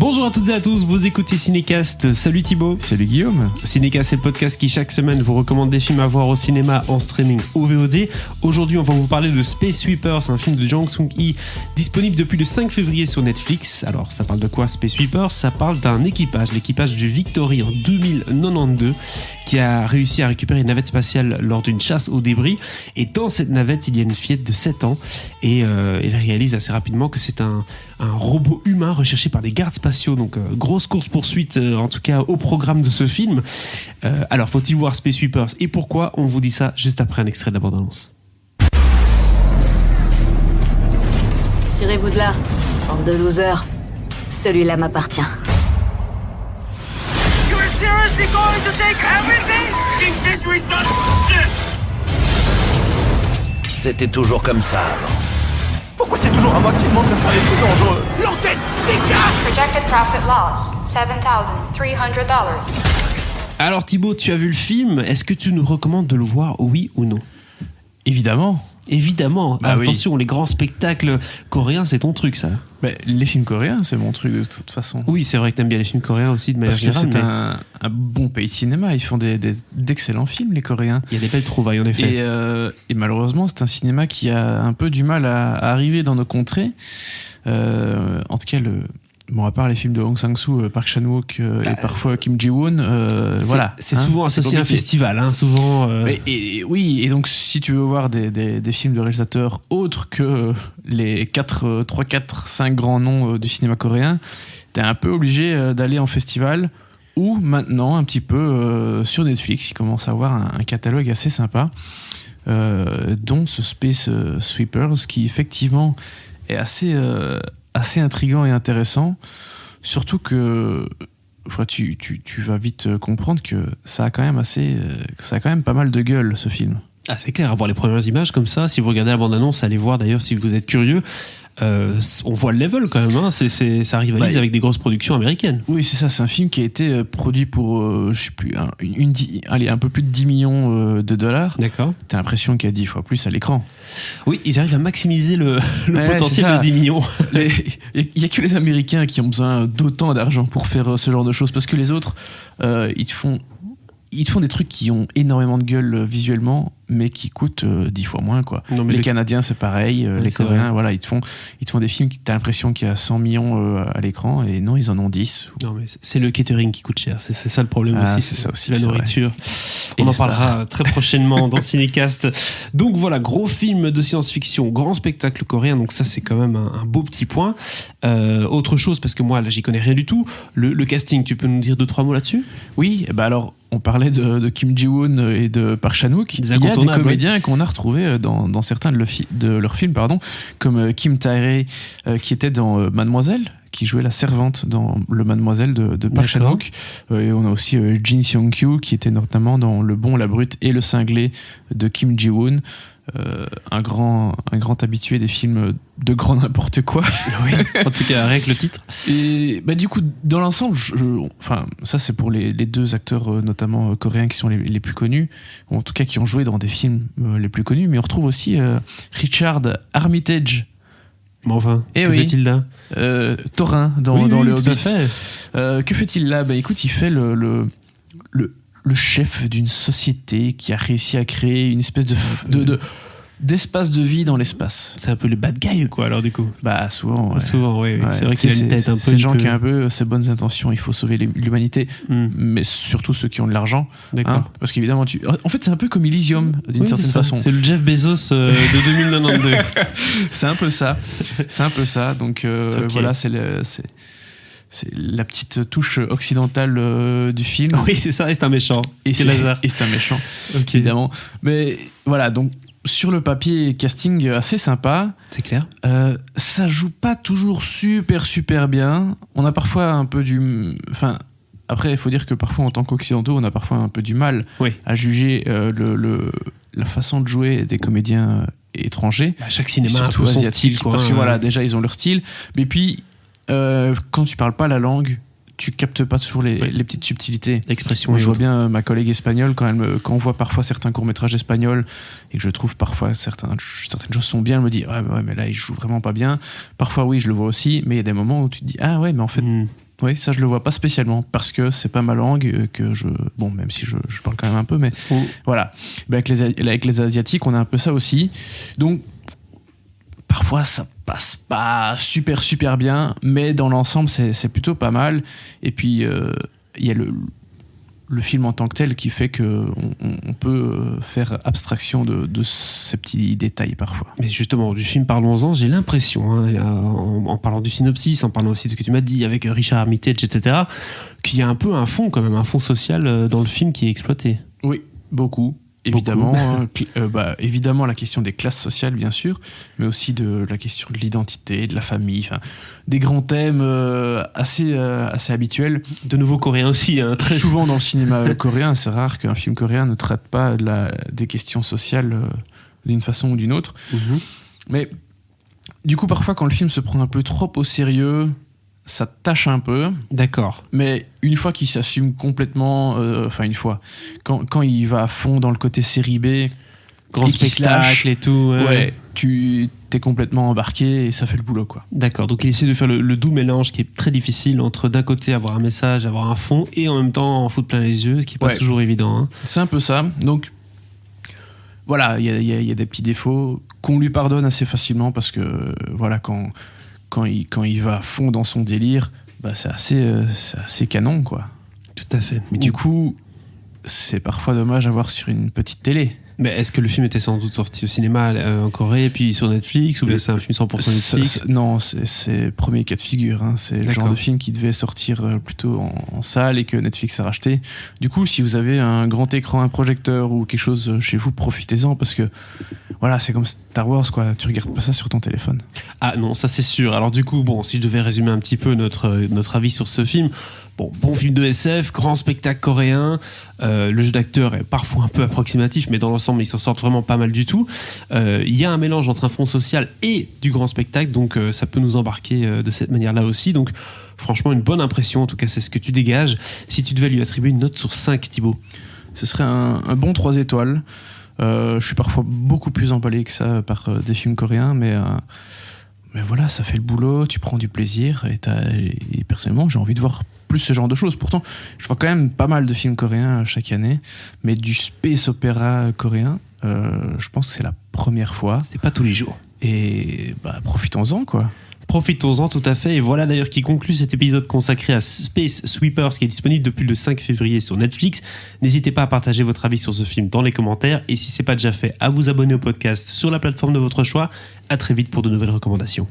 Bonjour à toutes et à tous, vous écoutez Cinécast. Salut Thibaut. Salut Guillaume. Cinécast, c'est le podcast qui chaque semaine vous recommande des films à voir au cinéma, en streaming ou VOD. Aujourd'hui, on va vous parler de Space Sweepers, un film de Jang Sung-hee disponible depuis le 5 février sur Netflix. Alors, ça parle de quoi Space Sweepers ? Ça parle d'un équipage, l'équipage du Victory en 2092, qui a réussi à récupérer une navette spatiale lors d'une chasse aux débris. Et dans cette navette, il y a une fillette de 7 ans et elle réalise assez rapidement que c'est un robot humain recherché par les gardes spatiaux. Donc grosse course-poursuite, en tout cas au programme de ce film. Alors faut-il voir Space Sweepers et pourquoi ? On vous dit ça juste après un extrait de la bande-annonce. Tirez-vous de là, bande de losers. Celui-là m'appartient. You're seriously going to take everything? Think this we've done shit! C'était toujours comme ça avant. Pourquoi c'est toujours à moi qui demande de faire les trucs dangereux? L'antenne, dégage! Projected profit loss, $7,300. Alors Thibaut, tu as vu le film, est-ce que tu nous recommandes de le voir, oui ou non ? Évidemment. Évidemment, Bah attention, les grands spectacles coréens, c'est ton truc ça. Les films coréens, c'est mon truc de toute façon. Oui, c'est vrai que t'aimes bien les films coréens aussi de manière Parce que générale. c'est un bon pays de cinéma, ils font d'excellents films les Coréens. Il y a des belles trouvailles en effet. Et malheureusement, c'est un cinéma qui a un peu du mal à arriver dans nos contrées. En tout cas, à part les films de Hong Sang-soo, Park Chan-wook et parfois Kim Ji-woon, voilà. C'est souvent associé à un festival, souvent. Et donc si tu veux voir des films de réalisateurs autres que les 3, 4, 5 grands noms du cinéma coréen, t'es un peu obligé d'aller en festival ou maintenant un petit peu sur Netflix. Ils commencent à avoir un catalogue assez sympa, dont ce Space Sweepers qui effectivement est assez intriguant et intéressant, surtout que tu vas vite comprendre que ça a quand même pas mal de gueule ce film. Ah, c'est clair, à voir les premières images comme ça, si vous regardez la bande-annonce, allez voir d'ailleurs si vous êtes curieux, on voit le level quand même, ça rivalise avec des grosses productions américaines. Oui, c'est ça, c'est un film qui a été produit pour, je sais plus, un peu plus de 10 millions de dollars. D'accord. T'as l'impression qu'il y a 10 fois plus à l'écran. Oui, ils arrivent à maximiser le potentiel de 10 millions. Il y a que les Américains qui ont besoin d'autant d'argent pour faire ce genre de choses, parce que les autres, ils te font des trucs qui ont énormément de gueule visuellement, mais qui coûtent 10 fois moins, quoi. Non, les Canadiens, c'est pareil. Les Coréens, vrai. Voilà, ils te font des films qui t'as l'impression qu'il y a 100 millions à l'écran, et non, ils en ont 10. Non, mais c'est le catering qui coûte cher. C'est ça le problème aussi. C'est ça aussi. La nourriture. On en parlera très prochainement dans Cinécast. Donc voilà, gros film de science-fiction, grand spectacle coréen. Donc ça, c'est quand même un beau petit point. Autre chose, parce que moi, là, j'y connais rien du tout. Le casting, tu peux nous dire 2-3 mots là-dessus ? Oui, alors, on parlait de Kim Ji-woon et de Park Chan-wook. Il y a des comédiens qu'on a retrouvés dans certains de leurs films, comme Kim Tae-rae qui était dans Mademoiselle, qui jouait la servante dans le Mademoiselle de Park Chan-wook. Et on a aussi Jin Seong-kyu qui était notamment dans Le Bon, la Brute et Le Cinglé de Kim Ji-woon. Un grand habitué des films de grand n'importe quoi. Oui, en tout cas avec le titre. Et du coup, dans l'ensemble, ça c'est pour les 2 acteurs notamment coréens qui sont les plus connus, ou en tout cas qui ont joué dans des films les plus connus, mais on retrouve aussi Richard Armitage. Mais enfin, fait-il là ? Taurin dans Le Hobbit. Que fait-il là ? Écoute, il fait le chef d'une société qui a réussi à créer une espèce d'espace de vie dans l'espace. C'est un peu le bad guy, quoi, alors du coup. Souvent. Ouais. Souvent, oui. Ouais. C'est vrai qu'il a une tête un peu. C'est les gens qui ont un peu ces bonnes intentions. Il faut sauver l'humanité, mais surtout ceux qui ont de l'argent. D'accord. Parce qu'évidemment, en fait, c'est un peu comme Elysium d'une certaine façon. C'est le Jeff Bezos de 2092. C'est un peu ça. Donc voilà, c'est la petite touche occidentale du film. Oui, c'est ça, et c'est un méchant. Et c'est un méchant, évidemment. Mais voilà, donc sur le papier, casting assez sympa. C'est clair. Ça joue pas toujours super bien. On a parfois un peu après, il faut dire que parfois, en tant qu'occidentaux, on a parfois un peu du mal à juger la façon de jouer des comédiens étrangers. Chaque cinéma a un peu son style, quoi. Parce que voilà, déjà, ils ont leur style. Mais puis, quand tu parles pas la langue, tu captes pas toujours les petites subtilités. L'expression. Je vois bien ma collègue espagnole quand on voit parfois certains courts-métrages espagnols et que je trouve parfois certaines choses sont bien, elle me dit ouais mais là il joue vraiment pas bien. Parfois oui, je le vois aussi, mais il y a des moments où tu te dis ah ouais, mais en fait Oui, ça je le vois pas spécialement parce que c'est pas ma langue, même si je parle quand même un peu, mais voilà. Avec les Asiatiques, on a un peu ça aussi. Donc, parfois ça passe pas super bien, mais dans l'ensemble, c'est plutôt pas mal. Et puis, il y a le film en tant que tel qui fait qu'on peut faire abstraction de ces petits détails parfois. Mais justement, du film, parlons-en, j'ai l'impression, en parlant du synopsis, en parlant aussi de ce que tu m'as dit avec Richard Armitage, etc., qu'il y a un peu un fond quand même, un fond social dans le film qui est exploité. Oui, beaucoup. Évidemment, évidemment la question des classes sociales, bien sûr, mais aussi de la question de l'identité, de la famille, des grands thèmes assez habituels. De nouveau coréen aussi. Très souvent dans le cinéma coréen, c'est rare qu'un film coréen ne traite pas des questions sociales d'une façon ou d'une autre. Mm-hmm. Mais du coup, parfois, quand le film se prend un peu trop au sérieux, ça tâche un peu. D'accord. Mais une fois qu'il s'assume complètement, quand il va à fond dans le côté série B, grand spectacle et tout, tu t'es complètement embarqué et ça fait le boulot, quoi. D'accord, donc il essaie de faire le doux mélange qui est très difficile entre d'un côté avoir un message, avoir un fond et en même temps en foutre plein les yeux, ce qui n'est pas toujours évident. C'est un peu ça. Donc voilà, il y a des petits défauts qu'on lui pardonne assez facilement parce que voilà, quand il va à fond dans son délire, c'est assez canon, quoi. Tout à fait. Mais du coup, c'est parfois dommage à voir sur une petite télé. Mais est-ce que le film était sans doute sorti au cinéma en Corée et puis sur Netflix, ou bien c'est un film 100% Netflix? Non, c'est premier cas de figure. C'est le genre de film qui devait sortir plutôt en salle et que Netflix a racheté. Du coup, si vous avez un grand écran, un projecteur ou quelque chose chez vous, profitez-en parce que voilà, c'est comme Star Wars, quoi. Tu regardes pas ça sur ton téléphone. Ah non, ça c'est sûr. Alors du coup, si je devais résumer un petit peu notre avis sur ce film, bon film de SF, grand spectacle coréen. Le jeu d'acteur est parfois un peu approximatif, mais dans l'ensemble, ils s'en sortent vraiment pas mal du tout. Il y a un mélange entre un fond social et du grand spectacle, donc ça peut nous embarquer de cette manière-là aussi. Donc franchement, une bonne impression. En tout cas, c'est ce que tu dégages. Si tu devais lui attribuer une note sur 5, Thibaut? Ce serait un bon 3 étoiles. Je suis parfois beaucoup plus emballé que ça par des films coréens, mais voilà, ça fait le boulot, tu prends du plaisir et personnellement j'ai envie de voir plus ce genre de choses. Pourtant je vois quand même pas mal de films coréens chaque année, mais du space opéra coréen, je pense que c'est la première fois. C'est pas tous les jours. Et profitons-en, quoi. Profitons-en, tout à fait. Et voilà d'ailleurs qui conclut cet épisode consacré à Space Sweepers, qui est disponible depuis le 5 février sur Netflix. N'hésitez pas à partager votre avis sur ce film dans les commentaires. Et si ce n'est pas déjà fait, à vous abonner au podcast sur la plateforme de votre choix. À très vite pour de nouvelles recommandations.